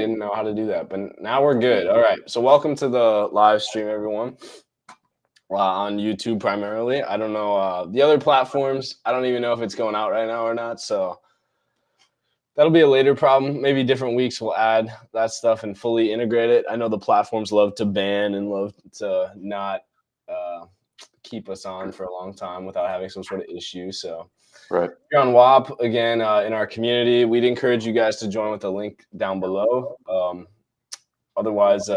didn't know how to do that, but now we're good. All right. So welcome to the live stream, everyone. On YouTube primarily. I don't know the other platforms. I don't even know if it's going out right now or not. So that'll be a later problem. Maybe different weeks we'll add that stuff and fully integrate it. I know the platforms love to ban and love to not keep us on for a long time without having some sort of issue. So Right. you're on WAP again in our community. We'd encourage you guys to join with the link down below. Otherwise,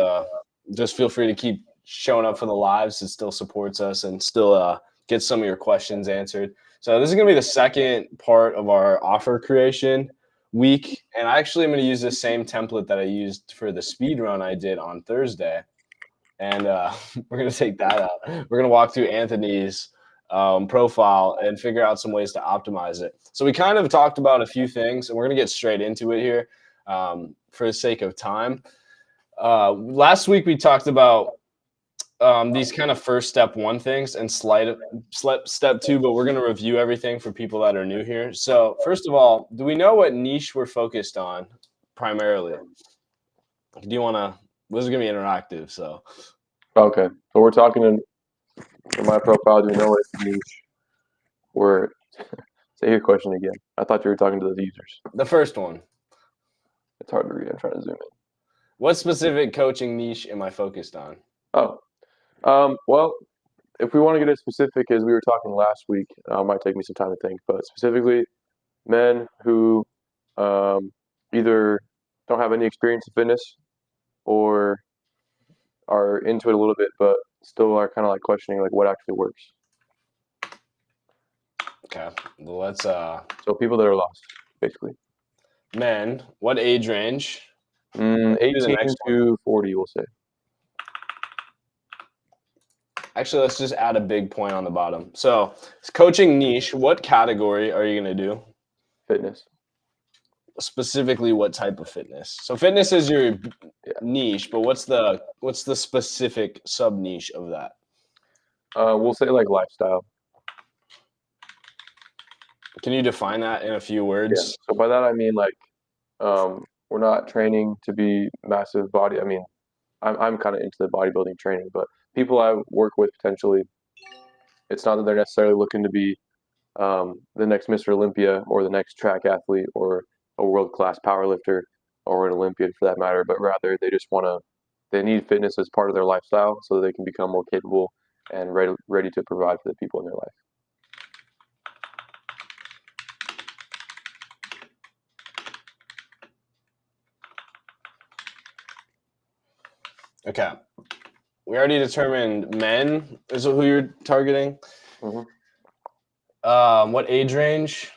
just feel free to keep showing up for the lives. It still supports us and still gets some of your questions answered. So this is going to be the second part of our offer creation week. And I actually am going to use the same template that I used for the speed run I did on Thursday. And we're going to take that out. We're going to walk through Anthony's profile and figure out some ways to optimize it. So we kind of talked about a few things, and we're going to get straight into it here for the sake of time. Last week we talked about these kind of first step one things and step two, but we're going to review everything for people that are new here. So first of all, do we know what niche we're focused on primarily? Do you want to? This is going to be interactive, so. Okay. So we're talking in my profile. Do you know what niche? We're say your question again. I thought you were talking to the users. The first one. It's hard to read. I'm trying to zoom in. What specific coaching niche am I focused on? Oh. Well, if we want to get as specific as we were talking last week, it might take me some time to think, but specifically men who either don't have any experience in fitness or are into it a little bit, but still are kind of like questioning like what actually works. Okay, well, let's So people that are lost, basically. Men, what age range? 18 to 40, we'll say. Actually, let's just add a big point on the bottom. So, coaching niche, what category are you going to do? Fitness. Specifically, what type of fitness? So, fitness is your niche, but what's the specific sub niche of that? We'll say like lifestyle. Can you define that in a few words? Yeah. So by that I mean like we're not training to be massive body. I mean, I'm kind of into the bodybuilding training, but people I work with potentially, it's not that they're necessarily looking to be the next Mr. Olympia or the next track athlete or a world-class powerlifter or an Olympian for that matter, but rather they need fitness as part of their lifestyle so that they can become more capable and ready to provide for the people in their life. Okay. We already determined men is who you're targeting. Mm-hmm. What age range?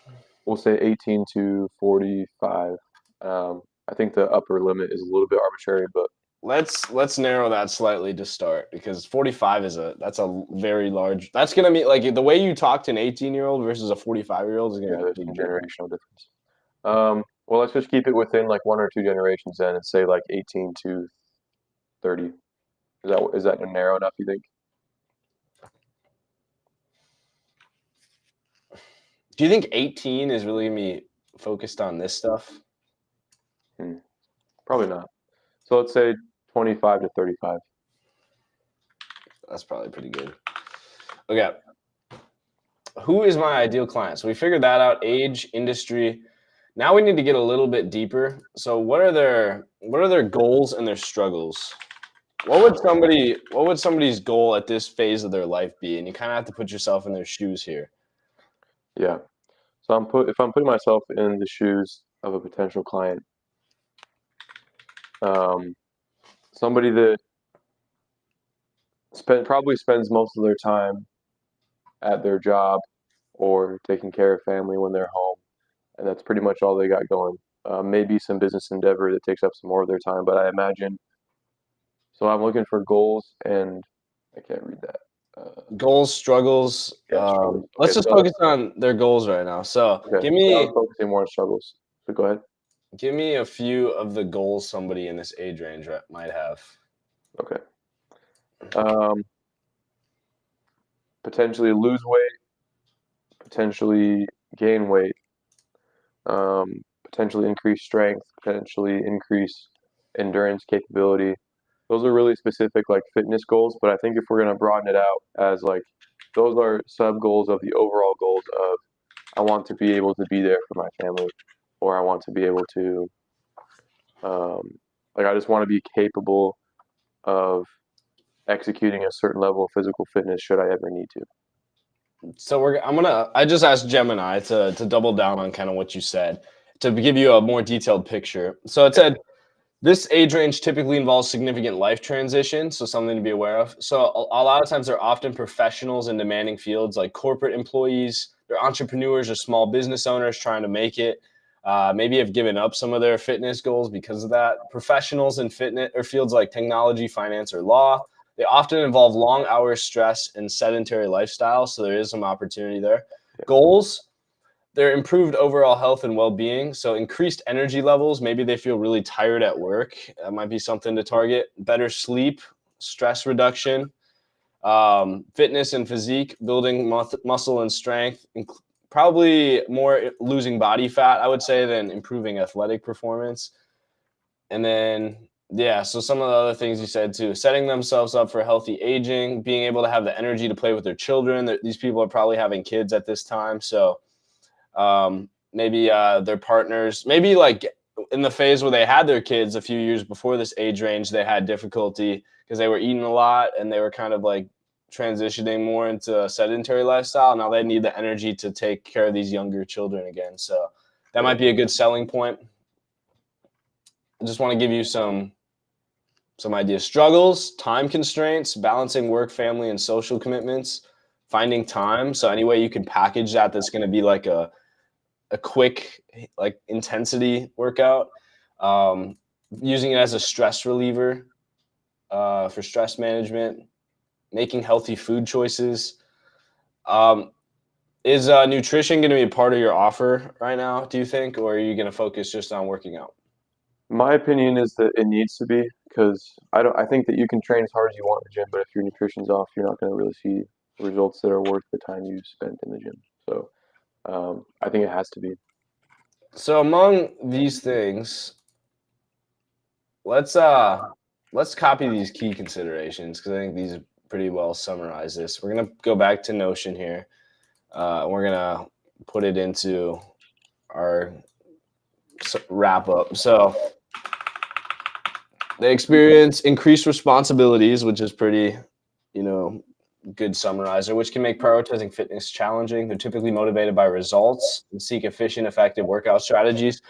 We'll say 18 to 45. I think the upper limit is a little bit arbitrary, but let's narrow that slightly to start because 45 that's a very large. That's gonna be like the way you talk to an 18-year-old versus a 45-year-old is gonna be there's some generational difference. Well, let's just keep it within like 1 or 2 generations then, and say like 18 to 30. Is that narrow enough, you think? Do you think 18 is really gonna be focused on this stuff? Probably not. So let's say 25 to 35. That's probably pretty good. Okay. Who is my ideal client? So we figured that out, age, industry. Now we need to get a little bit deeper. So what are their goals and their struggles? What would somebody's goal at this phase of their life be? And you kind of have to put yourself in their shoes here. Yeah. So if I'm putting myself in the shoes of a potential client, somebody that probably spends most of their time at their job or taking care of family when they're home, and that's pretty much all they got going. Maybe some business endeavor that takes up some more of their time, but I imagine. So I'm looking for goals, and I can't read that. Goals, struggles. Yeah, struggles. Let's just focus on their goals right now. So give me. So I'm focusing more on struggles. So go ahead. Give me a few of the goals somebody in this age range might have. Okay. Potentially lose weight, potentially gain weight, potentially increase strength, potentially increase endurance capability. Those are really specific like fitness goals, but I think if we're gonna broaden it out as like those are sub goals of the overall goals of I want to be able to be there for my family, or I want to be able to um, like I just want to be capable of executing a certain level of physical fitness should I ever need to. So I just asked Gemini to double down on kind of what you said to give you a more detailed picture. So it said this age range typically involves significant life transition, so something to be aware of. So a lot of times they're often professionals in demanding fields like corporate employees, they're entrepreneurs or small business owners trying to make it. Maybe have given up some of their fitness goals because of that. Professionals in fitness or fields like technology, finance, or law. They often involve long hours, stress, and sedentary lifestyle, so there is some opportunity there. Yeah. Goals, their improved overall health and well-being, so increased energy levels. Maybe they feel really tired at work. That might be something to target. Better sleep, stress reduction, fitness and physique, building muscle and strength, probably more losing body fat, I would say, than improving athletic performance. And then, yeah, so some of the other things you said too, setting themselves up for healthy aging, being able to have the energy to play with their children. These people are probably having kids at this time, so maybe their partners, maybe like in the phase where they had their kids a few years before this age range, they had difficulty because they were eating a lot and they were kind of like transitioning more into a sedentary lifestyle. Now they need the energy to take care of these younger children again. So that might be a good selling point. I just want to give you some ideas. Struggles, time constraints, balancing work, family, and social commitments, finding time. So any way you can package that that's going to be like a quick like intensity workout, um, using it as a stress reliever for stress management, making healthy food choices. Is nutrition going to be a part of your offer right now, do you think, or are you going to focus just on working out? My opinion is that it needs to be because I think that you can train as hard as you want in the gym, but if your nutrition's off, you're not going to really see results that are worth the time you spent in the gym. So I think it has to be. So among these things, let's copy these key considerations because I think these pretty well summarize this. We're gonna go back to Notion here. We're gonna put it into our wrap up. So they experience increased responsibilities, which is pretty, good summarizer, which can make prioritizing fitness challenging. They're typically motivated by results and seek efficient, effective workout strategies.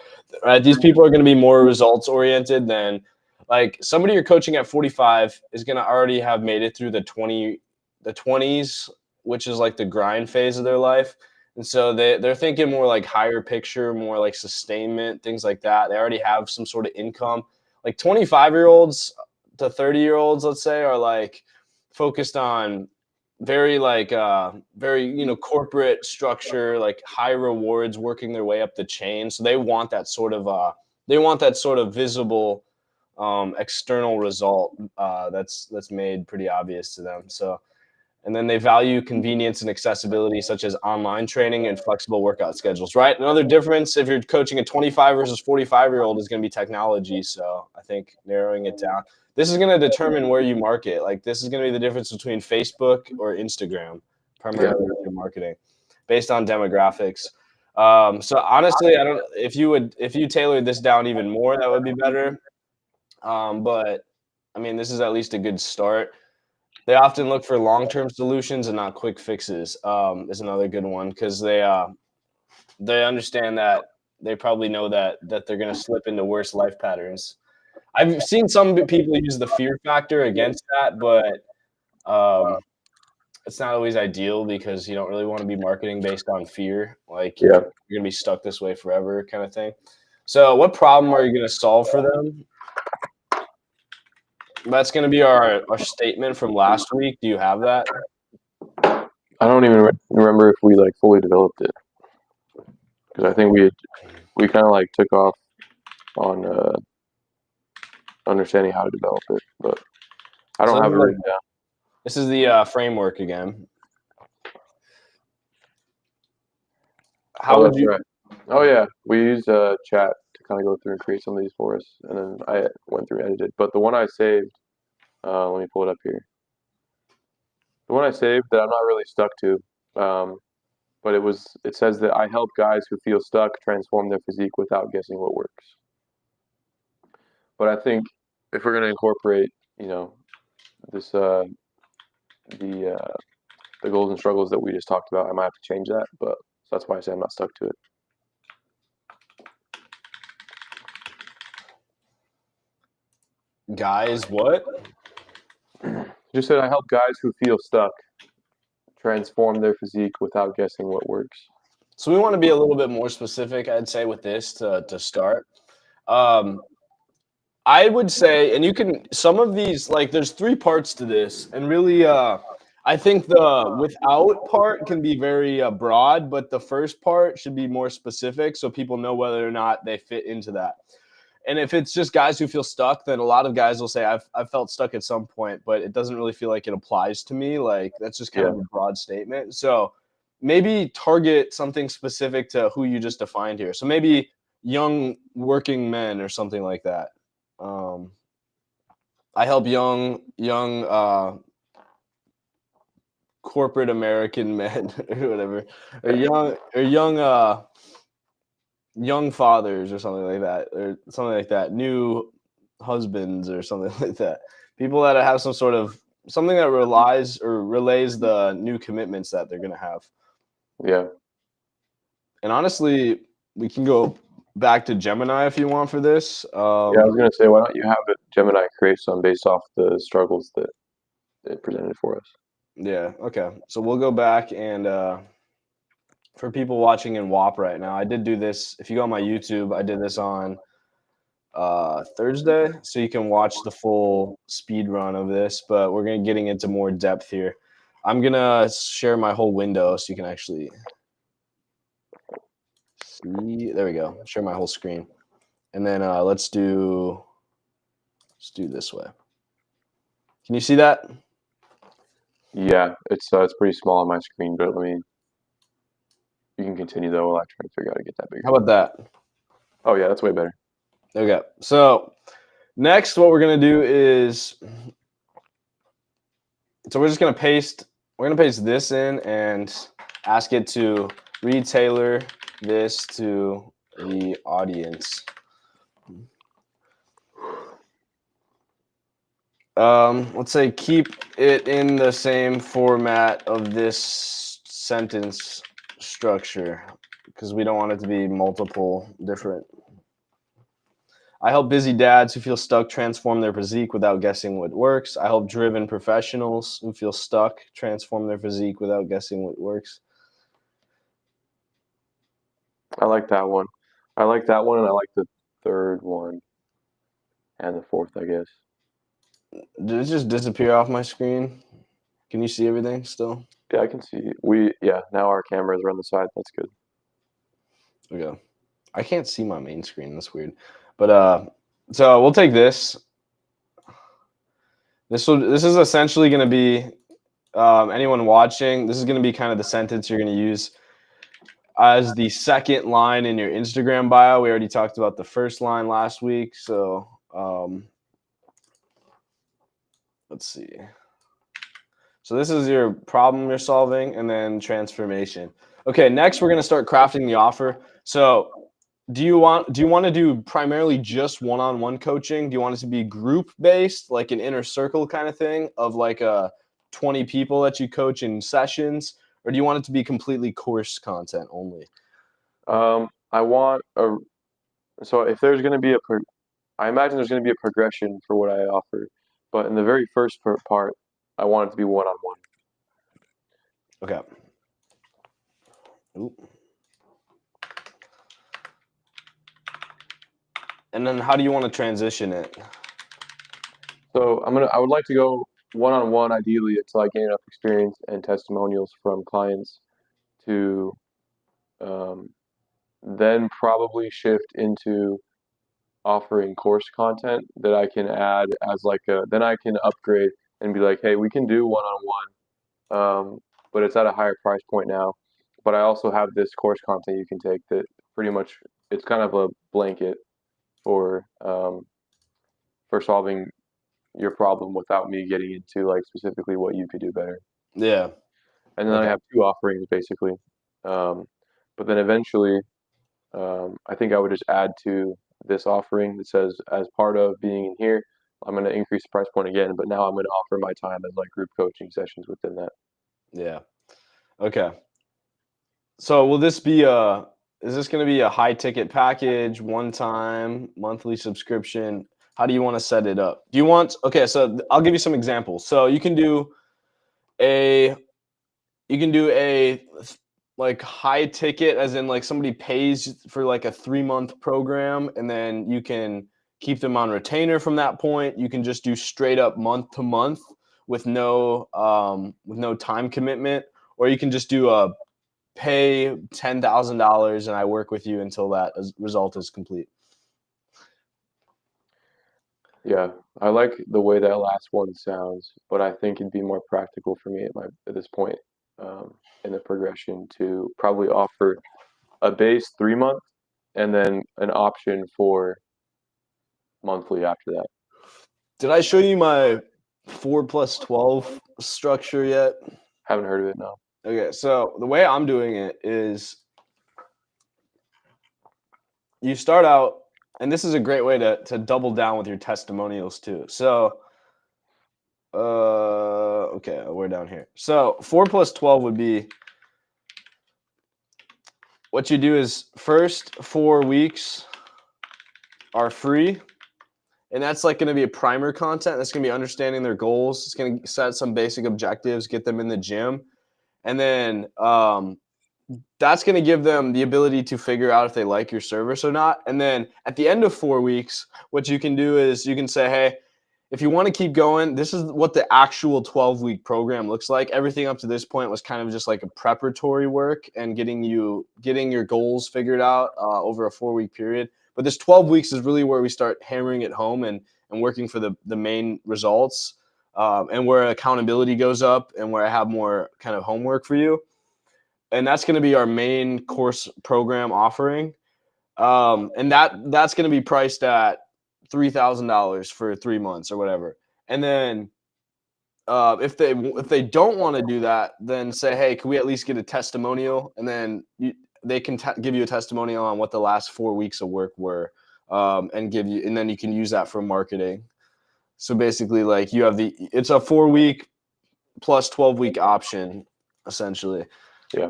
Right? These people are going to be more results oriented than like somebody you're coaching at 45 is going to already have made it through the 20s, which is like the grind phase of their life. And so they're thinking more like higher picture, more like sustainment, things like that. They already have some sort of income. Like 25-year-olds to 30-year-olds, let's say, are like focused on very corporate structure, like high rewards, working their way up the chain. So they want that sort of visible external result that's made pretty obvious to them. So, and then they value convenience and accessibility, such as online training and flexible workout schedules. Right. Another difference if you're coaching a 25 versus 45-year-old is going to be technology. So I think narrowing it down. This is going to determine where you market. Like this is going to be the difference between Facebook or Instagram, primarily for marketing, based on demographics. So honestly, I don't. If you tailored this down even more, that would be better. But I mean, this is at least a good start. They often look for long-term solutions and not quick fixes. Is another good one because they understand that they probably know that they're going to slip into worse life patterns. I've seen some people use the fear factor against that, but it's not always ideal because you don't really want to be marketing based on fear. Like Yeah. you're going to be stuck this way forever, kind of thing. So, what problem are you going to solve for them? That's going to be our statement from last week. Do you have that? I don't even remember if we like fully developed it because I think we kind of like took off on understanding how to develop it, but I don't have it written down. This is the framework again. How would you? Right. Oh yeah, we use chat to kind of go through and create some of these for us, and then I went through and edited. But the one I saved, let me pull it up here. The one I saved that I'm not really stuck to, but it says that I help guys who feel stuck transform their physique without guessing what works. But I think if we're gonna incorporate, this the goals and struggles that we just talked about, I might have to change that. But so that's why I say I'm not stuck to it. Guys, what? Just said I help guys who feel stuck transform their physique without guessing what works. So we want to be a little bit more specific, I'd say, with this to start. Um, I would say, and you can some of these like there's three parts to this, and really, I think the without part can be very broad, but the first part should be more specific so people know whether or not they fit into that. And if it's just guys who feel stuck, then a lot of guys will say, I've felt stuck at some point, but it doesn't really feel like it applies to me. Like that's just kind Yeah. of a broad statement. So maybe target something specific to who you just defined here. So maybe young working men or something like that. Um, I help young corporate American men or whatever, or young fathers or something like that, or something like that. New husbands or something like that. People that have some sort of something that relies or relays the new commitments that they're gonna have. Yeah. And honestly, we can go back to Gemini if you want for this. Yeah, I was gonna say, why don't you have it Gemini create some based off the struggles that it presented for us? Yeah. Okay. So we'll go back and for people watching in WAP right now, I did do this. If you go on my YouTube, I did this on Thursday, so you can watch the full speed run of this. But we're gonna getting into more depth here. I'm gonna share my whole window so you can actually see. There we go. Share my whole screen, and then let's do this way. Can you see that? Yeah, it's pretty small on my screen, but you can continue though while I try to figure out how to get that bigger. How about that? Oh yeah, that's way better. Okay. So next, what we're gonna do is, so we're just gonna paste. We're gonna paste this in and ask it to retailer this to the audience. Let's say keep it in the same format of this sentence structure because we don't want it to be multiple different. I help busy dads who feel stuck transform their physique without guessing what works. I help driven professionals who feel stuck transform their physique without guessing what works. I like that one. I like that one, and I like the third one and the fourth, I guess. Did it just disappear off my screen? Can you see everything still? Yeah, I can see. Now our cameras are on the side. That's good. Okay. I can't see my main screen. That's weird. But so we'll take this. This is essentially going to be anyone watching. This is going to be kind of the sentence you're going to use as the second line in your Instagram bio. We already talked about the first line last week, so let's see. So this is your problem you're solving, and then transformation. Okay, next we're going to start crafting the offer. So do you want to do primarily just one-on-one coaching? Do you want it to be group based, like an inner circle kind of thing of like 20 people that you coach in sessions, or do you want it to be completely course content only? I want a so if there's going to be I imagine there's going to be a progression for what I offer, but in the very first part, I want it to be one-on-one. Okay. Oop. And then how do you want to transition it? So I would like to go one-on-one ideally until I gain enough experience and testimonials from clients to um, then probably shift into offering course content that I can add as then I can upgrade and be like, hey, we can do one-on-one, but it's at a higher price point now. But I also have this course content you can take that pretty much it's kind of a blanket. for solving your problem without me getting into like specifically what you could do better. Yeah. And then I Okay. have 2 offerings basically. Um, but then eventually, I think I would just add to this offering that says, as part of being in here, I'm going to increase the price point again, but now I'm going to offer my time as like group coaching sessions within that. Yeah. Okay. So will this be is this going to be a high ticket package, one time, monthly subscription? How do you want to set it up? Do you want Okay, so I'll give you some examples. So a you can do a like high ticket as in like somebody pays for like a 3-month program and then you can keep them on retainer from that point. You can just do straight up month to month with no time commitment, or you can just do a pay $10,000 and I work with you until that result is complete. Yeah, I like the way that last one sounds, but I think it'd be more practical for me at this point in the progression to probably offer a base 3 month and then an option for monthly after that. Did I show you my 4+12 structure yet? Haven't heard of it now. Okay, so the way I'm doing it is you start out, and this is a great way to double down with your testimonials too. So, okay, we're down here. So 4+12 would be what you do is first 4 weeks are free, and that's like going to be a primer content. That's going to be understanding their goals. It's going to set some basic objectives, get them in the gym, and then that's going to give them the ability to figure out if they like your service or not. And then at the end of 4 weeks, what you can do is you can say, hey, if you want to keep going, this is what the actual 12-week program looks like. Everything up to this point was kind of just like a preparatory work and getting your goals figured out over a 4-week period. But this 12 weeks is really where we start hammering it home and working for the main results, and where accountability goes up and where I have more kind of homework for you. And that's going to be our main course program offering. And that's going to be priced at $3,000 for 3 months or whatever. And then if they don't want to do that, then say, hey, can we at least get a testimonial? And then they can give you a testimonial on what the last 4 weeks of work were, and then you can use that for marketing. So basically, like it's a 4-week plus 12-week option essentially. Yeah.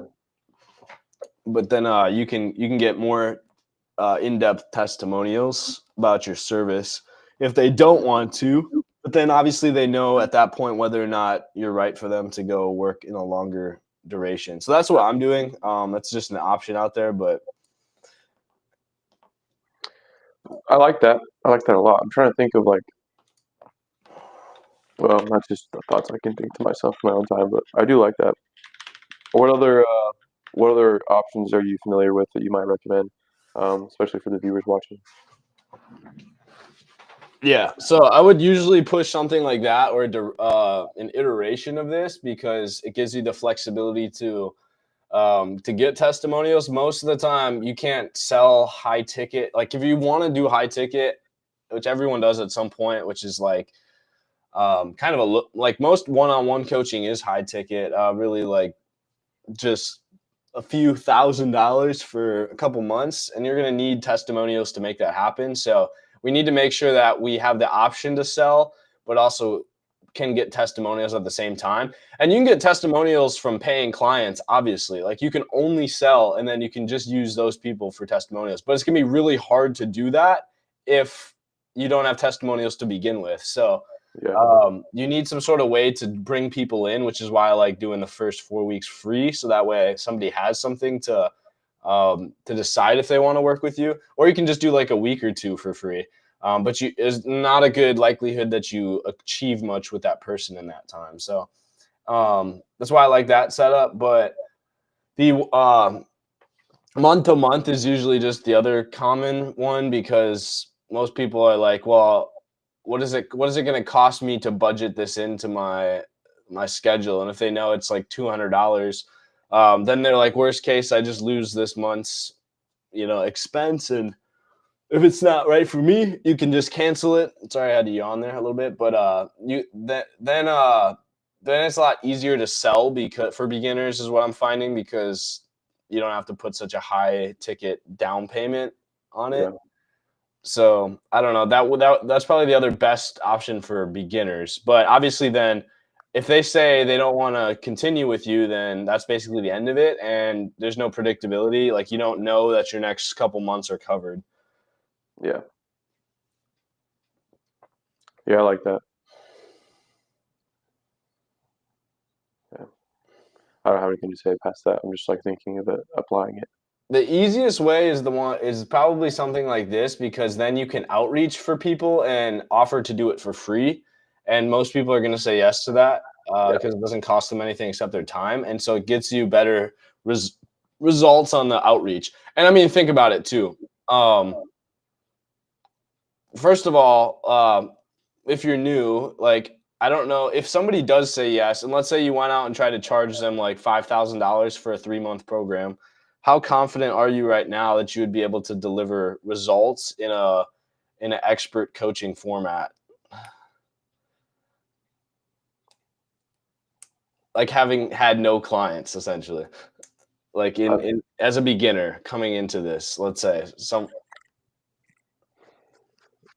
But then you can get more in-depth testimonials about your service if they don't want to. But then obviously they know at that point whether or not you're right for them to go work in a longer duration. So that's what I'm doing. That's just an option out there, but I like that. I like that a lot. I'm trying to think of like, well, not just the thoughts I can think to myself in my own time, but I do like that. What other options are you familiar with that you might recommend, especially for the viewers watching? yeah. So I would usually push something like that or an iteration of this because it gives you the flexibility to get testimonials. Most of the time, you can't sell high ticket. Like if you want to do high ticket, which everyone does at some point, which is like kind of like most one-on-one coaching is high ticket. Really like just a few $1,000s for a couple months, and you're going to need testimonials to make that happen. So we need to make sure that we have the option to sell, but also can get testimonials at the same time. And you can get testimonials from paying clients, obviously. Like you can only sell and then you can just use those people for testimonials. But it's going to be really hard to do that if you don't have testimonials to begin with. So Yeah. you need some sort of way to bring people in, which is why I like doing the first 4 weeks free. So that way somebody has something to decide if they want to work with you, or you can just do like a week or two for free. But is not a good likelihood that you achieve much with that person in that time. So that's why I like that setup. But the month to month is usually just the other common one because most people are like, well, what is it going to cost me to budget this into my schedule? And if they know it's like $200, then they're like, worst case, I just lose this month's expense, and if it's not right for me, you can just cancel it. Sorry, I had to yawn there a little bit, but then it's a lot easier to sell because for beginners is what I'm finding because you don't have to put such a high ticket down payment on it. Yeah, So I don't know. That's probably the other best option for beginners. But obviously, then if they say they don't want to continue with you, then that's basically the end of it, and there's no predictability. Like you don't know that your next couple months are covered. yeah, yeah. I like that. Yeah. I don't have anything to say past that. I'm just like thinking of it, applying it. The easiest way is probably something like this because then you can outreach for people and offer to do it for free, and most people are going to say yes to that Yeah, because it doesn't cost them anything except their time, and so it gets you better res- results on the outreach. And I mean, think about it too. Um, First of all, if you're new, like I don't know if somebody does say yes, and let's say you went out and tried to charge them like $5,000 for a 3 month program, how confident are you right now that you would be able to deliver results in an expert coaching format, like having had no clients essentially, like I, in as a beginner coming into this, let's say some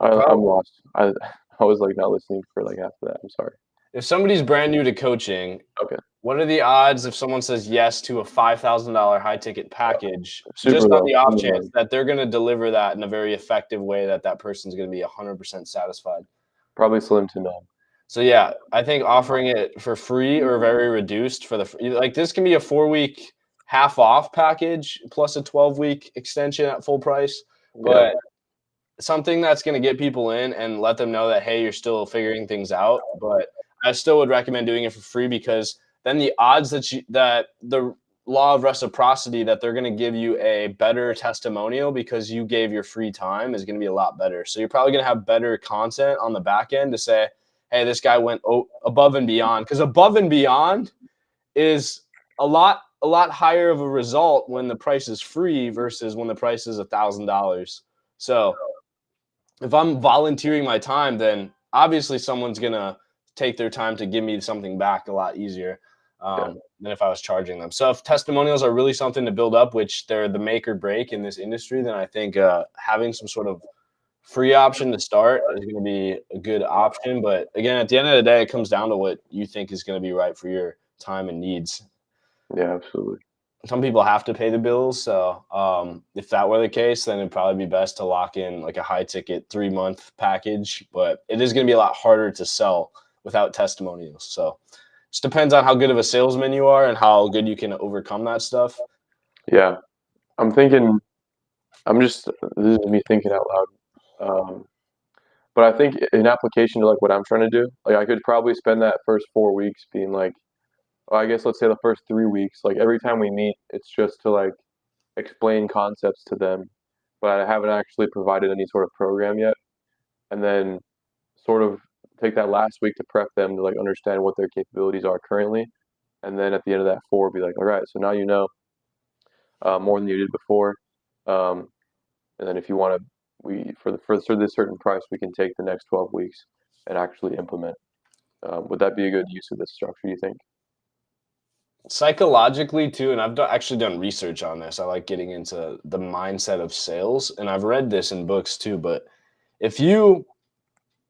I'm probably lost. I was like not listening for like half of that. I'm sorry. if somebody's brand new to coaching. Okay, What are the odds if someone says yes to a $5,000 high ticket package, super just on low, the off really chance low. that they're going to deliver that in a very effective way that that person's going to be 100% satisfied? Probably slim to none. So yeah, I think offering it for free or very reduced for like this can be a 4 week half off package plus a 12-week extension at full price, Yeah, but something that's going to get people in and let them know that hey, you're still figuring things out. But I still would recommend doing it for free because then the odds that the law of reciprocity that they're going to give you a better testimonial because you gave your free time is going to be a lot better. So you're probably going to have better content on the back end to say, hey, this guy went above and beyond, because above and beyond is a lot higher of a result when the price is free versus when the price is $1,000. So if I'm volunteering my time, then obviously someone's gonna take their time to give me something back a lot easier yeah, than if I was charging them. So if testimonials are really something to build up, which they're the make or break in this industry, then I think having some sort of free option to start is going to be a good option. But again, at the end of the day, it comes down to what you think is going to be right for your time and needs. yeah. Absolutely. Some people have to pay the bills. So if that were the case, then it'd probably be best to lock in like a high ticket 3 month package. But it is going to be a lot harder to sell without testimonials. So it just depends on how good of a salesman you are and how good you can overcome that stuff. Yeah, I'm thinking. I'm just. This is me thinking out loud. But I think in application to like what I'm trying to do, like I could probably spend that first 4 weeks being like, well, I guess let's say the first 3 weeks, like every time we meet, it's just to like explain concepts to them, but I haven't actually provided any sort of program yet. And then sort of take that last week to prep them to like understand what their capabilities are currently. And then at the end of that 4, be like, all right, so now you know more than you did before. Um, and then if you want to, we for this certain price, we can take the next 12 weeks and actually implement. Would that be a good use of this structure, you think? Psychologically too, and actually done research on this. I like getting into the mindset of sales, and I've read this in books too. But if you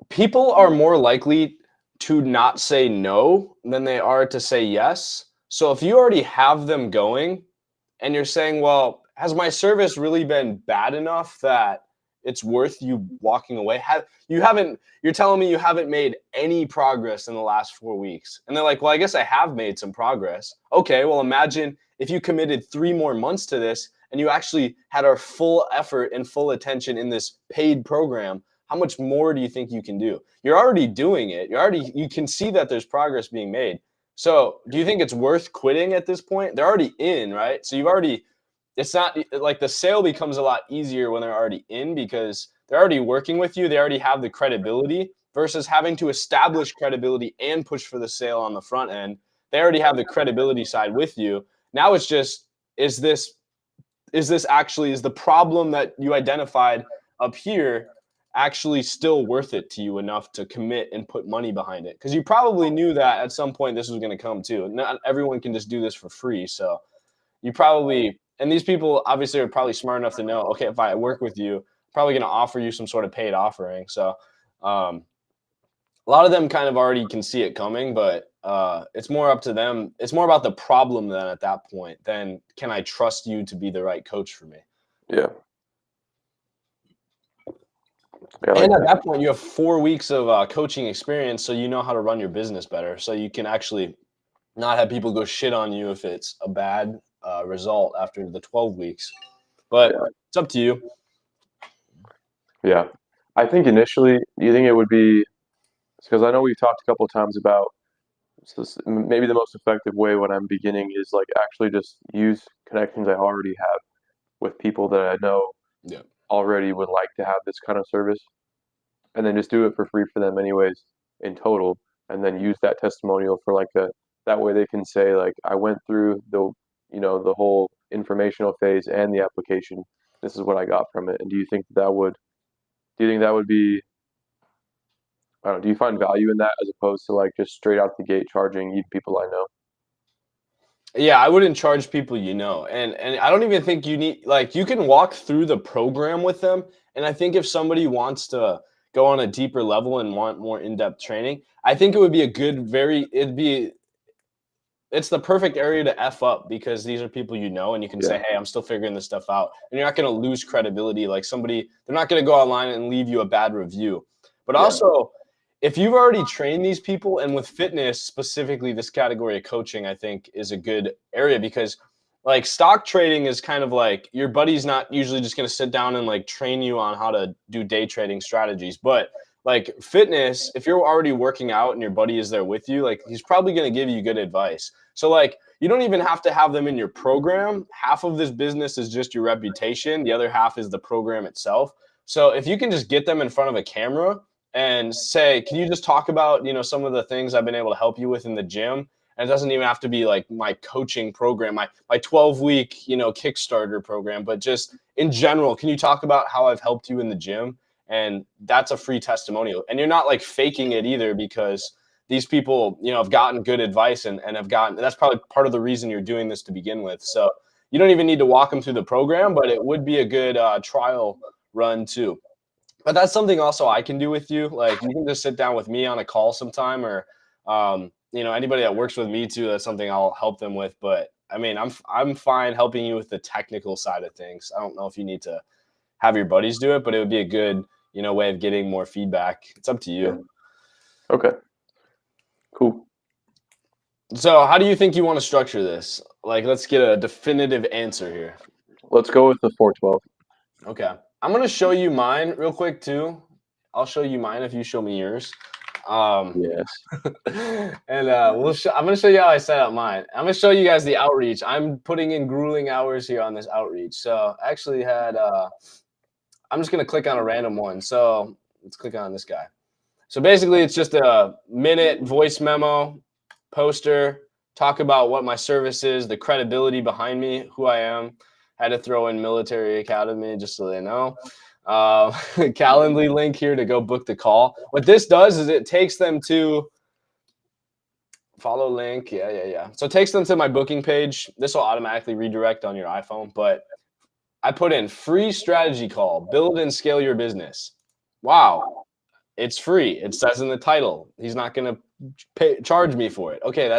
people are more likely to not say no than they are to say yes. So if you already have them going, and you're saying, well, has my service really been bad enough that it's worth you walking away? You're telling me you haven't made any progress in the last 4 weeks. And they're like, well, I guess I have made some progress. Okay, well, imagine if you committed 3 more months to this and you actually had our full effort and full attention in this paid program. How much more do you think you can do? You're already doing it. You can see that there's progress being made. So, do you think it's worth quitting at this point? They're already in, right? So it's not like the sale becomes a lot easier when they're already in because they're already working with you. They already have the credibility versus having to establish credibility and push for the sale on the front end. They already have the credibility side with you. Now it's just, is this is the problem that you identified up here actually still worth it to you enough to commit and put money behind it? Because you probably knew that at some point this was going to come too. Not everyone can just do this for free. So you probably, and these people obviously are probably smart enough to know, okay, if I work with you, I'm probably going to offer you some sort of paid offering. So um, a lot of them kind of already can see it coming, but it's more up to them. It's more about the problem then at that point than can I trust you to be the right coach for me? Yeah. Yeah, I like And at that. that point, you have 4 weeks of coaching experience, so you know how to run your business better. So you can actually not have people go shit on you if it's a bad result after the 12 weeks. But Yeah. it's up to you. Yeah. I think initially, do you think it would be because I know we've talked a couple of times about maybe the most effective way when I'm beginning is like actually just use connections I already have with people that I know Yeah. already would like to have this kind of service, and then just do it for free for them anyways in total, and then use that testimonial for like a that way they can say like I went through the whole informational phase and the application. This is what I got from it. And do you think that would be I don't know, do you find value in that as opposed to like just straight out the gate charging even people I know? Yeah, I wouldn't charge people you know. And I don't even think you need like you can walk through the program with them. And I think if somebody wants to go on a deeper level and want more in-depth training, I think it would be a good it's the perfect area to F up because these are people you know and you can Yeah, say, "Hey, I'm still figuring this stuff out." And you're not going to lose credibility like they're not going to go online and leave you a bad review. But yeah, also, if you've already trained these people and with fitness specifically this category of coaching I think is a good area because like stock trading is kind of like your buddy's not usually just going to sit down and like train you on how to do day trading strategies, but like fitness, if you're already working out and your buddy is there with you, like he's probably going to give you good advice. So like you don't even have to have them in your program. Half of this business is just your reputation. The other half is the program itself. So if you can just get them in front of a camera and say, "Can you just talk about, some of the things I've been able to help you with in the gym?" And it doesn't even have to be like my coaching program, my 12-week, Kickstarter program, but just in general, can you talk about how I've helped you in the gym? And that's a free testimonial. And you're not like faking it either because these people, have gotten good advice and have gotten that's probably part of the reason you're doing this to begin with. So you don't even need to walk them through the program, but it would be a good trial run too. But that's something also I can do with you. Like you can just sit down with me on a call sometime, or anybody that works with me too. That's something I'll help them with. But I mean, I'm fine helping you with the technical side of things. I don't know if you need to have your buddies do it, but it would be a good way of getting more feedback. It's up to yeah. you. Okay, cool. So, how do you think you want to structure this? Like, let's get a definitive answer here. Let's go with the 412. Okay. I'm going to show you mine real quick, too. I'll show you mine if you show me yours. Um, Yes. and I'm going to show you how I set up mine. I'm going to show you guys the outreach. I'm putting in grueling hours here on this outreach. So, I actually I'm just going to click on a random one. So, let's click on this guy. So basically, it's just a minute voice memo, poster, talk about what my service is, the credibility behind me, who I am. Had to throw in military academy just so they know. Calendly link here to go book the call. What this does is it takes them to follow link. Yeah. So it takes them to my booking page. This will automatically redirect on your iPhone, but I put in free strategy call, build and scale your business. Wow. It's free. It says in the title. He's not going to charge me for it. Okay,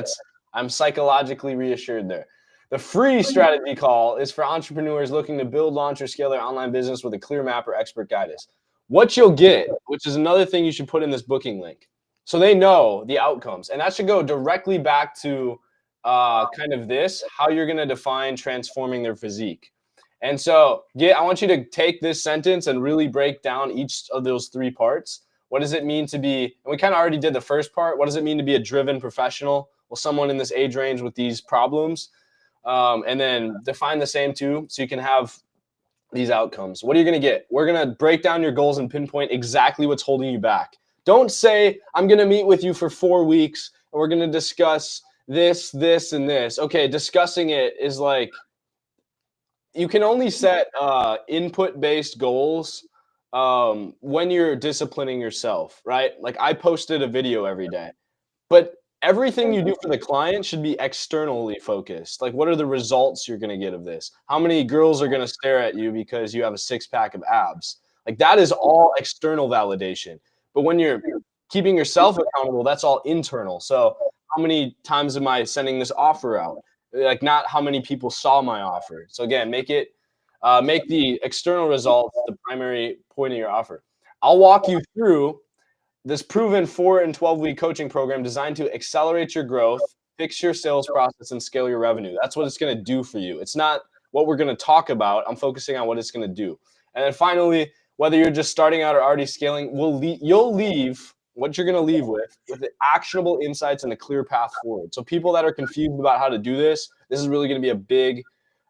I'm psychologically reassured there. The free strategy call is for entrepreneurs looking to build, launch, or scale their online business with a clear map or expert guidance. What you'll get, which is another thing you should put in this booking link, so they know the outcomes, and that should go directly back to kind of this how you're going to define transforming their physique. And so, I want you to take this sentence and really break down each of those three parts. What does it mean to be, and we kind of already did the first part, what does it mean to be a driven professional? Well, someone in this age range with these problems. And then define the same too, so you can have these outcomes. What are you going to get? We're going to break down your goals and pinpoint exactly what's holding you back. Don't say, I'm going to meet with you for 4 weeks and we're going to discuss this, this, and this. Okay, discussing it is like, you can only set input-based goals when you're disciplining yourself, right? Like I posted a video every day. But everything you do for the client should be externally focused. Like, what are the results you're gonna get of this? How many girls are gonna stare at you because you have a six-pack of abs? Like, that is all external validation. But when you're keeping yourself accountable, that's all internal. So, how many times am I sending this offer out? Like, not how many people saw my offer. So again, make the external results the primary point of your offer. I'll walk you through this proven 4 and 12-week coaching program designed to accelerate your growth, fix your sales process, and scale your revenue. That's what it's going to do for you. It's not what we're going to talk about. I'm focusing on what it's going to do. And then finally, whether you're just starting out or already scaling, you'll leave what you're going to leave with the actionable insights and a clear path forward. So people that are confused about how to do this is really going to be a big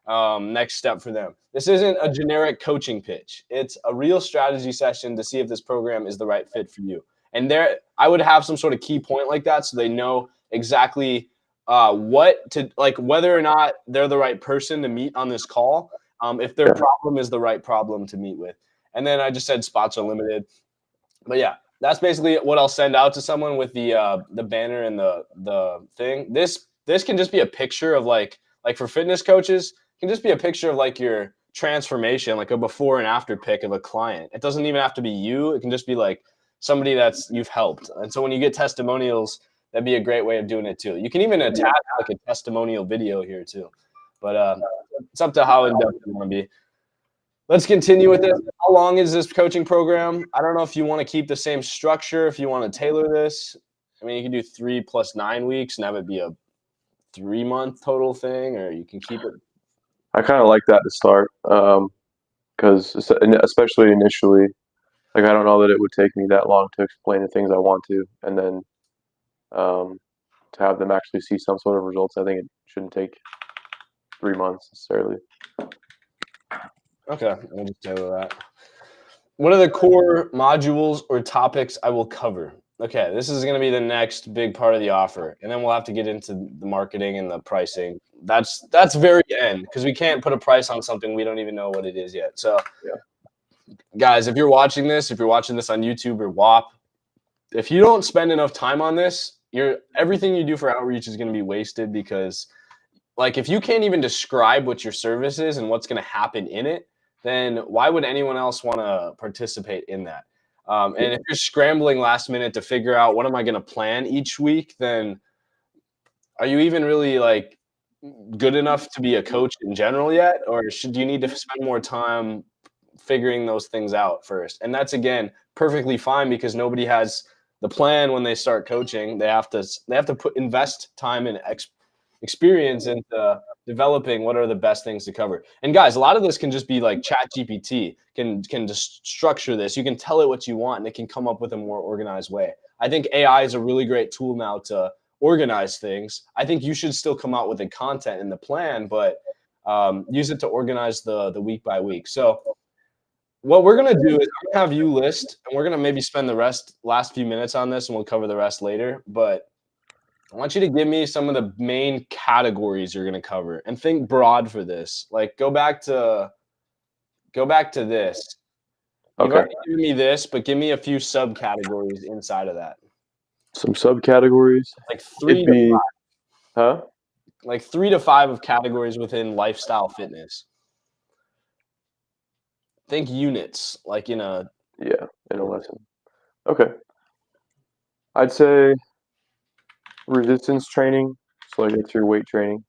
next step for them. This isn't a generic coaching pitch. It's a real strategy session to see if this program is the right fit for you. And there, I would have some sort of key point like that so they know exactly what to like, whether or not they're the right person to meet on this call, if their problem is the right problem to meet with. And then I just said spots are limited. But yeah, that's basically what I'll send out to someone with the banner and the thing. This can just be a picture of like for fitness coaches, it can just be a picture of like your transformation, like a before and after pic of a client. It doesn't even have to be you. It can just be like somebody that's you've helped. And so when you get testimonials, that'd be a great way of doing it too. You can even attach like a testimonial video here too. But it's up to how in depth you want to be. Let's continue with this. How long is this coaching program? I don't know if you want to keep the same structure, if you want to tailor this. I mean, you can do 3 + 9 weeks, and that would be a 3-month total thing, or you can keep it. I kind of like that to start, because especially initially, like I don't know that it would take me that long to explain the things I want to, and then to have them actually see some sort of results. I think it shouldn't take 3 months necessarily. Okay, we'll just tailor that. What are the core modules or topics I will cover? Okay, this is going to be the next big part of the offer, and then we'll have to get into the marketing and the pricing. That's very end because we can't put a price on something we don't even know what it is yet. So, guys, if you're watching this on YouTube or WAP, if you don't spend enough time on this, everything you do for outreach is going to be wasted because, like, if you can't even describe what your service is and what's going to happen in it, then why would anyone else want to participate in that? And if you're scrambling last minute to figure out what am I going to plan each week, then are you even really like good enough to be a coach in general yet, or do you need to spend more time figuring those things out first? And that's again perfectly fine because nobody has the plan when they start coaching. They have to invest time and experience into developing what are the best things to cover. And guys, a lot of this can just be like Chat GPT can just structure this. You can tell it what you want and it can come up with a more organized way. I think AI is a really great tool now to organize things. I think you should still come out with the content and the plan, but use it to organize the week by week. So what we're gonna do is I'm gonna have you list, and we're gonna maybe spend the last few minutes on this, and we'll cover the rest later. But I want you to give me some of the main categories you're gonna cover, and think broad for this. Like go back to this. You've Okay, already given me this, but give me a few subcategories inside of that. some subcategories. Like It'd be, huh? 3 to 5 of categories within lifestyle fitness. Think units, like in a Yeah, in a lesson. Okay, I'd say resistance training, so like it's your weight training.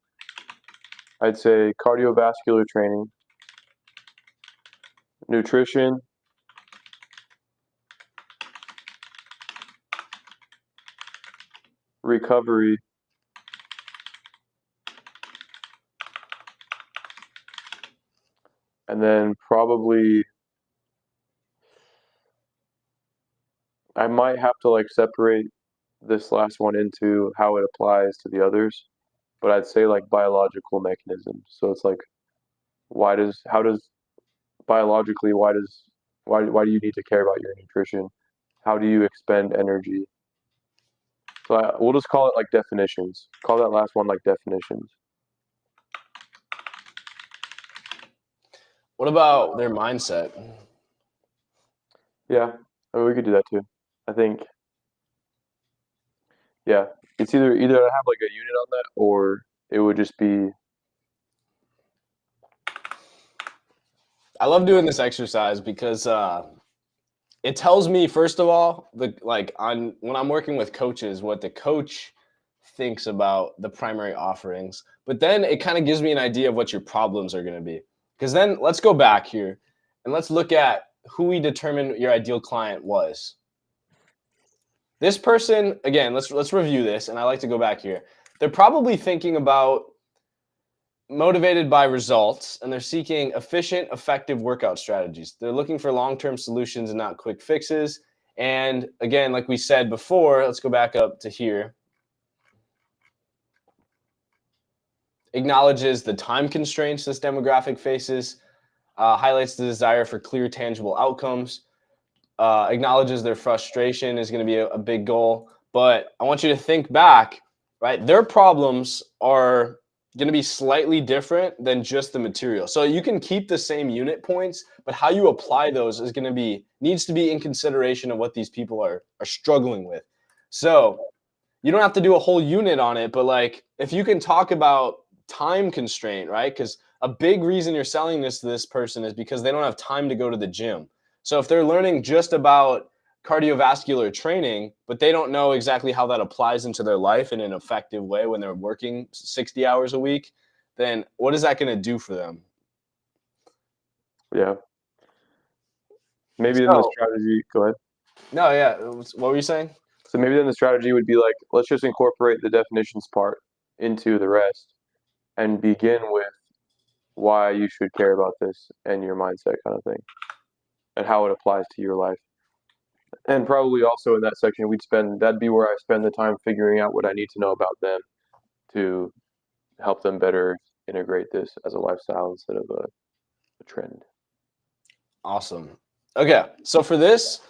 I'd say cardiovascular training, nutrition, recovery, and then probably I might have to like separate this last one into how it applies to the others, but I'd say like biological mechanisms. So it's like how does biologically why do you need to care about your nutrition? How do you expend energy? So we'll just call it like definitions. Call that last one like definitions. what about their mindset? Yeah, I mean, we could do that too. I think, yeah, it's either I have like a unit on that, or it would just be I love doing this exercise because it tells me, first of all, on when I'm working with coaches, what the coach thinks about the primary offerings. But then it kind of gives me an idea of what your problems are going to be. Because then let's go back here and let's look at who we determined your ideal client was. This person, again, let's review this, and I like to go back here. They're probably thinking about motivated by results, and they're seeking efficient, effective workout strategies. They're looking for long-term solutions and not quick fixes. And again, like we said before, let's go back up to here. Acknowledges the time constraints this demographic faces, highlights the desire for clear, tangible outcomes, acknowledges their frustration is going to be a big goal. But I want you to think back, right? Their problems are going to be slightly different than just the material. So you can keep the same unit points, but how you apply those is going to be needs to be in consideration of what these people are struggling with. So you don't have to do a whole unit on it, but like if you can talk about time constraint, right? Because a big reason you're selling this to this person is because they don't have time to go to the gym. So if they're learning just about cardiovascular training, but they don't know exactly how that applies into their life in an effective way when they're working 60 hours a week, then what is that going to do for them? yeah. Maybe then the So, strategy. Go ahead. no, yeah. What were you saying? So maybe then the strategy would be like, let's just incorporate the definitions part into the rest, and begin with why you should care about this and your mindset kind of thing, and how it applies to your life. And probably also in that section, that'd be where I spend the time figuring out what I need to know about them to help them better integrate this as a lifestyle instead of a trend. Awesome. Okay, so for this,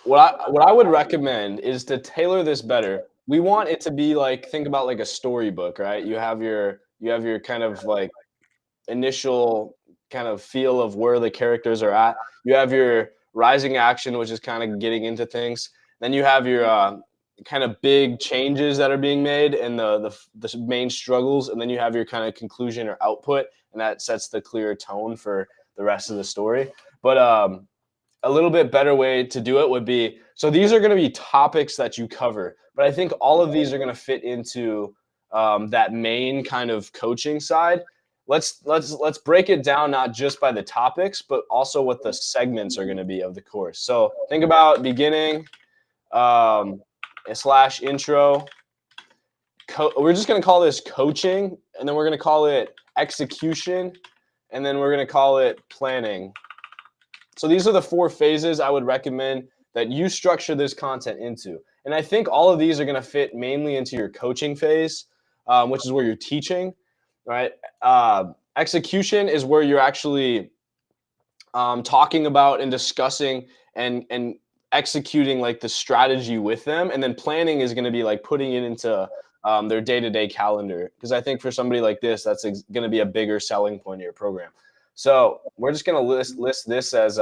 what I would recommend is to tailor this better. We want it to be like think about like a storybook, right? You have your kind of like initial kind of feel of where the characters are at. You have your rising action, which is kind of getting into things. Then you have your kind of big changes that are being made and the main struggles, and then you have your kind of conclusion or output, and that sets the clear tone for the rest of the story. But a little bit better way to do it would be so these are going to be topics that you cover, but I think all of these are going to fit into that main kind of coaching side. Let's break it down not just by the topics, but also what the segments are going to be of the course. So think about beginning slash intro. We're just going to call this coaching, and then we're going to call it execution, and then we're going to call it planning. So these are the 4 phases I would recommend that you structure this content into. And I think all of these are going to fit mainly into your coaching phase, which is where you're teaching, right? Execution is where you're actually talking about and discussing and executing like the strategy with them. And then planning is going to be like putting it into their day-to-day calendar. Because I think for somebody like this, that's going to be a bigger selling point of your program. So we're just going to list this as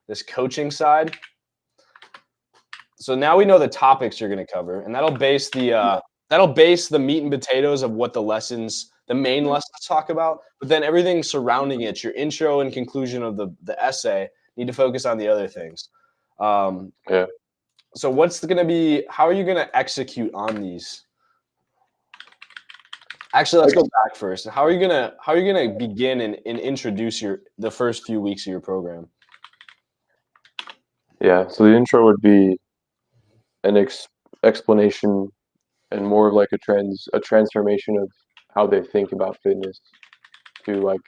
this coaching side. So now we know the topics you're going to cover, and that'll base the meat and potatoes of what the main lessons talk about. But then everything surrounding it, your intro and conclusion of the essay, need to focus on the other things. Yeah. So how are you going to execute on these? Actually, let's go back first. How are you gonna begin and introduce the first few weeks of your program? Yeah. So the intro would be an explanation and more of like a transformation of how they think about fitness to like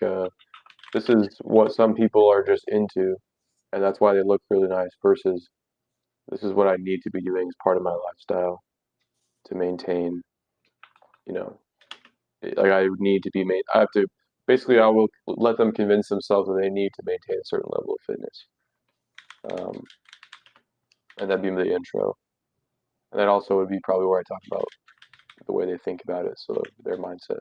this is what some people are just into, and that's why they look really nice, versus this is what I need to be doing as part of my lifestyle to maintain, you know, like I need to be made. I have to basically I will let them convince themselves that they need to maintain a certain level of fitness, um, and that'd be the intro. And that also would be probably where I talk about the way they think about it, so their mindset.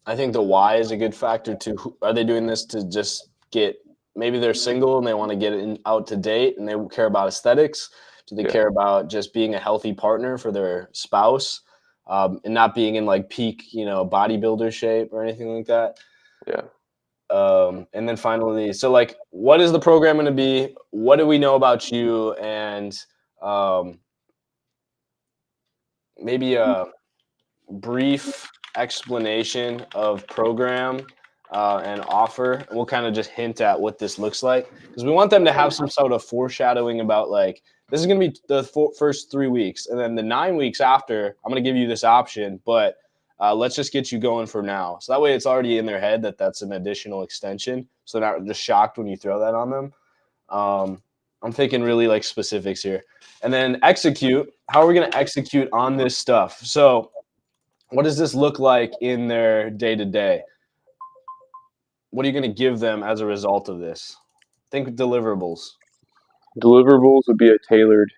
I think the why is a good factor too. Are they doing this to just get maybe they're single and they want to get out to date and they care about aesthetics? Do they Yeah, care about just being a healthy partner for their spouse, and not being in like peak, bodybuilder shape or anything like that? yeah. And then finally, so like, what is the program going to be? What do we know about you? And um, maybe a brief explanation of program and offer. We'll kind of just hint at what this looks like because we want them to have some sort of foreshadowing about like this is going to be the first 3 weeks, and then the 9 weeks after, I'm going to give you this option, but let's just get you going for now. So that way, it's already in their head that that's an additional extension, so they're not just shocked when you throw that on them. I'm thinking really like specifics here, and then execute. How are we going to execute on this stuff? So what does this look like in their day to day? What are you going to give them as a result of this? Think deliverables. Deliverables would be a tailored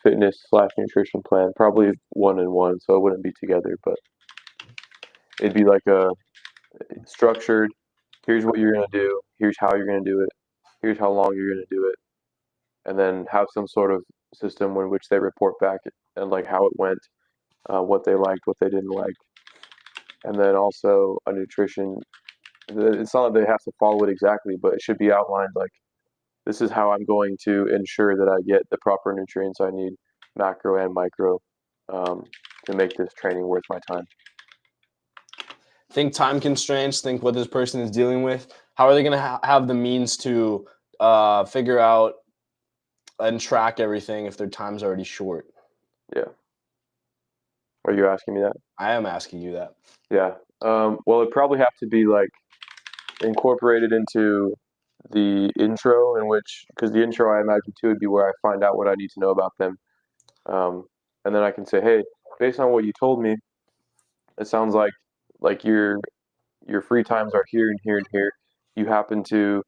fitness/nutrition plan, probably one and one, so it wouldn't be together, but it'd be like a structured. Here's what you're gonna do. Here's how you're gonna do it. Here's how long you're gonna do it, and then have some sort of system in which they report back and like how it went, what they liked, what they didn't like, and then also a nutrition. It's not that they have to follow it exactly, but it should be outlined like this is how I'm going to ensure that I get the proper nutrients I need, macro and micro, um, to make this training worth my time. Think time constraints. Think what this person is dealing with. How are they going to have the means to figure out and track everything if their time's already short? Yeah. Are you asking me that? I am asking you that. Yeah. Well, it'd probably have to be like incorporated into the intro, in which, because the intro I imagine too would be where I find out what I need to know about them, um, and then I can say, hey, based on what you told me, it sounds like your free times are here and here and here. You happen to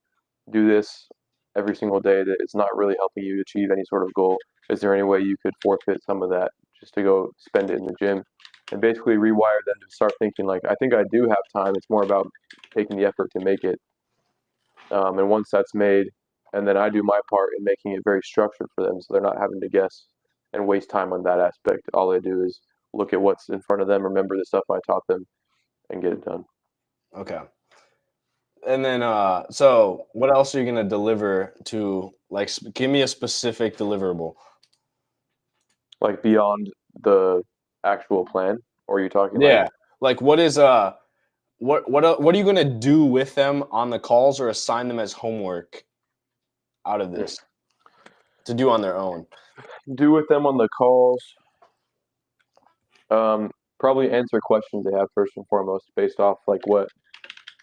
do this every single day that it's not really helping you achieve any sort of goal. Is there any way you could forfeit some of that just to go spend it in the gym? And basically rewire them to start thinking like, I think I do have time. It's more about taking the effort to make it. And once that's made, and then I do my part in making it very structured for them, so they're not having to guess and waste time on that aspect. All they do is look at what's in front of them, remember the stuff I taught them, and get it done. Okay. And then, so what else are you going to deliver to, like, give me a specific deliverable. Like beyond the actual plan, or are you talking like Yeah. Like, what is, what are you going to do with them on the calls or assign them as homework out of this to do on their own? do with them on the calls? Probably answer questions they have first and foremost, based off like what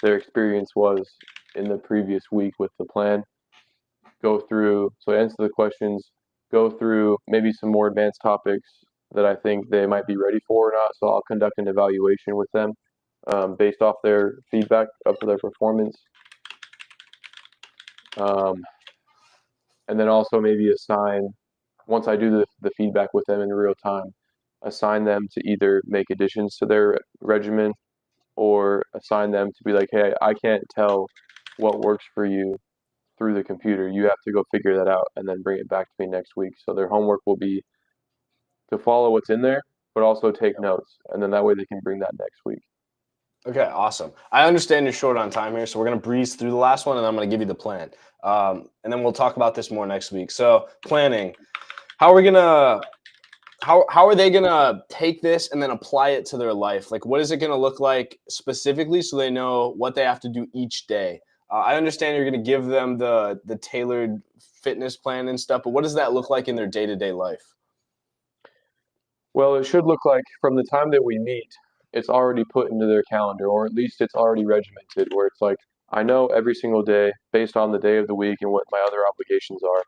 their experience was in the previous week with the plan. Go through, so answer the questions, go through maybe some more advanced topics that I think they might be ready for or not. So I'll conduct an evaluation with them based off their feedback of their performance. Um, and then also maybe assign, once I do the feedback with them in real time, assign them to either make additions to their regimen or assign them to be like, hey, I can't tell what works for you through the computer. You have to go figure that out and then bring it back to me next week. So their homework will be to follow what's in there, but also take notes. And then that way they can bring that next week. Okay, awesome. I understand you're short on time here, so we're going to breeze through the last one, and I'm going to give you the plan. And then we'll talk about this more next week. So, planning. How are we going to how are they gonna take this and then apply it to their life? Like, what is it gonna look like specifically so they know what they have to do each day? I understand you're gonna give them the tailored fitness plan and stuff, but what does that look like in their day to day life? Well, it should look like from the time that we meet, it's already put into their calendar, or at least it's already regimented, where it's like, I know every single day, based on the day of the week and what my other obligations are,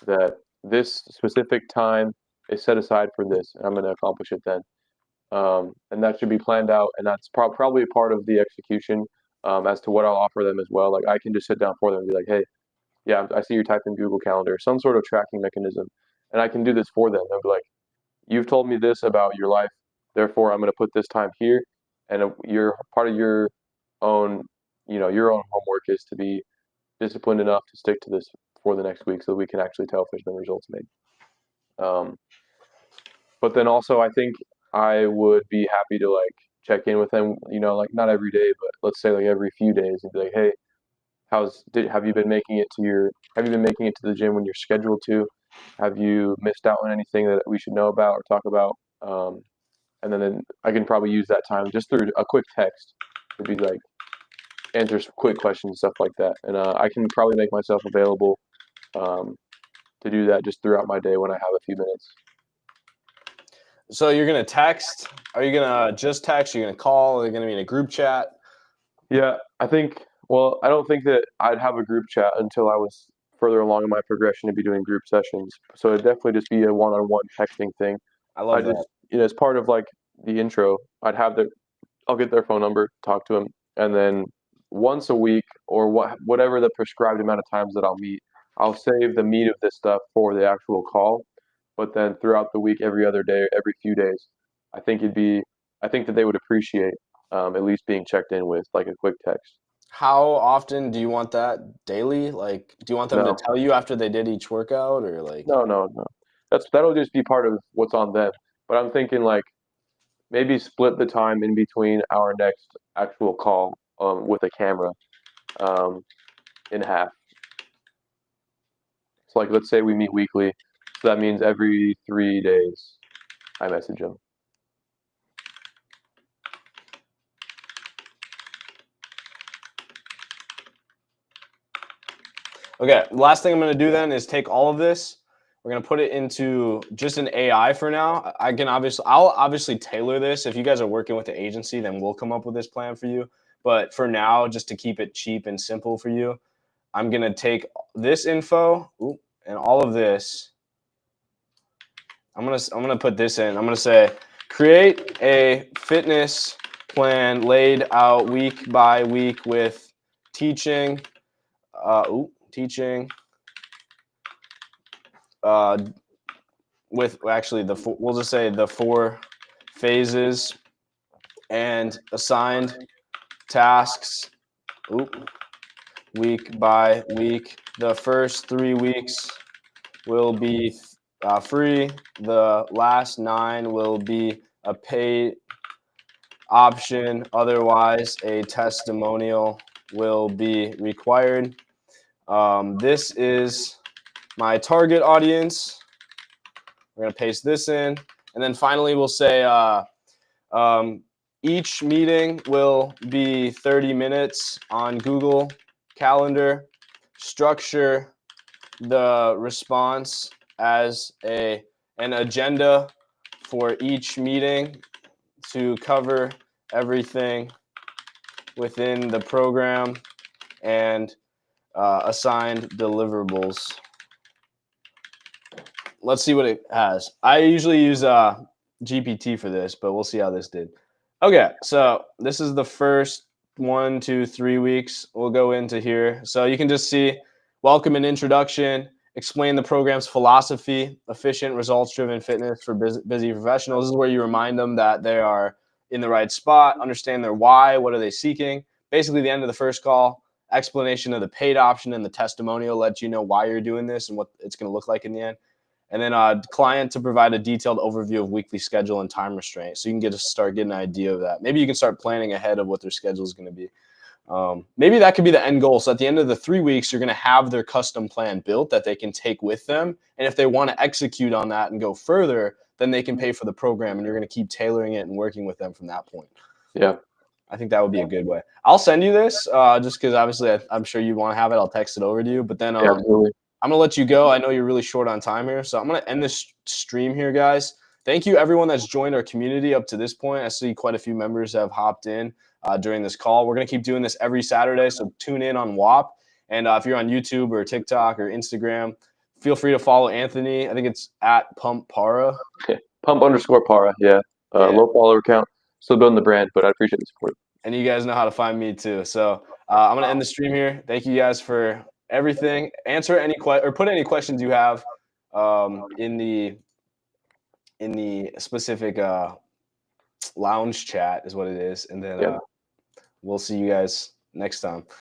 that this specific time is set aside for this, and I'm going to accomplish it then. And that should be planned out, and that's probably a part of the execution as to what I'll offer them as well. Like I can just sit down for them and be like, "Hey, yeah, I see you typed in Google Calendar, some sort of tracking mechanism, and I can do this for them." They'll be like, "You've told me this about your life, therefore I'm going to put this time here." And you're part of your own, your own homework is to be disciplined enough to stick to this for the next week so that we can actually tell if there's been results made. But then also I think I would be happy to like check in with them, like not every day, but let's say like every few days and be like, hey, have you been making it to the gym when you're scheduled to? Have you missed out on anything that we should know about or talk about? And then I can probably use that time just through a quick text to be like answer quick questions and stuff like that. And I can probably make myself available um, to do that just throughout my day when I have a few minutes. So you're gonna text? Are you gonna just text? Are you gonna call? Are you gonna be in a group chat? Yeah, I think. Well, I don't think that I'd have a group chat until I was further along in my progression to be doing group sessions. So it'd definitely just be a one-on-one texting thing. I I love that. just, as part of like the intro, I'll get their phone number, talk to them, and then once a week or whatever the prescribed amount of times that I'll meet, I'll save the meat of this stuff for the actual call. But then throughout the week, every other day, every few days, I think it'd be, I think that they would appreciate at least being checked in with like a quick text. How often do you want that? Daily? Like, do you want them to No, tell you after they did each workout, or like? no. That'll just be part of what's on them. But I'm thinking like maybe split the time in between our next actual call with a camera um, in half. So like let's say we meet weekly, so that means every 3 days I message them. Okay, the last thing I'm gonna do then is take all of this. We're gonna put it into just an AI for now. I'll obviously tailor this. If you guys are working with the agency, then we'll come up with this plan for you. But for now, just to keep it cheap and simple for you, I'm gonna take this info and all of this. I'm gonna put this in. I'm gonna say create a fitness plan laid out week by week with teaching, teaching, uh, with actually we'll just say the 4 phases and assigned tasks. Week by week. The first 3 weeks will be free. The last 9 will be a paid option. Otherwise, a testimonial will be required. This is my target audience. We're going to paste this in. And then finally, we'll say each meeting will be 30 minutes on Google Calendar. Structure the response as an agenda for each meeting to cover everything within the program and assigned deliverables. Let's see what it has. I usually use GPT for this, but we'll see how this did. Okay, so this is the first 1, 2, 3 weeks. We'll go into here. So you can just see welcome and introduction, explain the program's philosophy, efficient, results-driven fitness for busy professionals. This is where you remind them that they are in the right spot, understand their why, what are they seeking. Basically, the end of the first call, explanation of the paid option and the testimonial lets you know why you're doing this and what it's going to look like in the end. And then client to provide a detailed overview of weekly schedule and time restraint. So you can start getting an idea of that. Maybe you can start planning ahead of what their schedule is going to be. Maybe that could be the end goal. So at the end of the 3 weeks, you're going to have their custom plan built that they can take with them. And if they want to execute on that and go further, then they can pay for the program and you're going to keep tailoring it and working with them from that point. Yeah. I think that would be a good way. I'll send you this just because obviously I'm sure you want to have it. I'll text it over to you. But then Yeah, absolutely. I'm going to let you go. I know you're really short on time here. So I'm going to end this stream here, guys. Thank you, everyone that's joined our community up to this point. I see quite a few members have hopped in during this call. We're going to keep doing this every Saturday. So tune in on WAP. And if you're on YouTube or TikTok or Instagram, feel free to follow Anthony. I think it's at Pump Para. Pump_para. Yeah. Low follower count. Still building the brand, but I appreciate the support. And you guys know how to find me too. So I'm going to end the stream here. Thank you guys for everything. Answer any or put any questions you have in the specific lounge chat is what it is. And then we'll see you guys next time.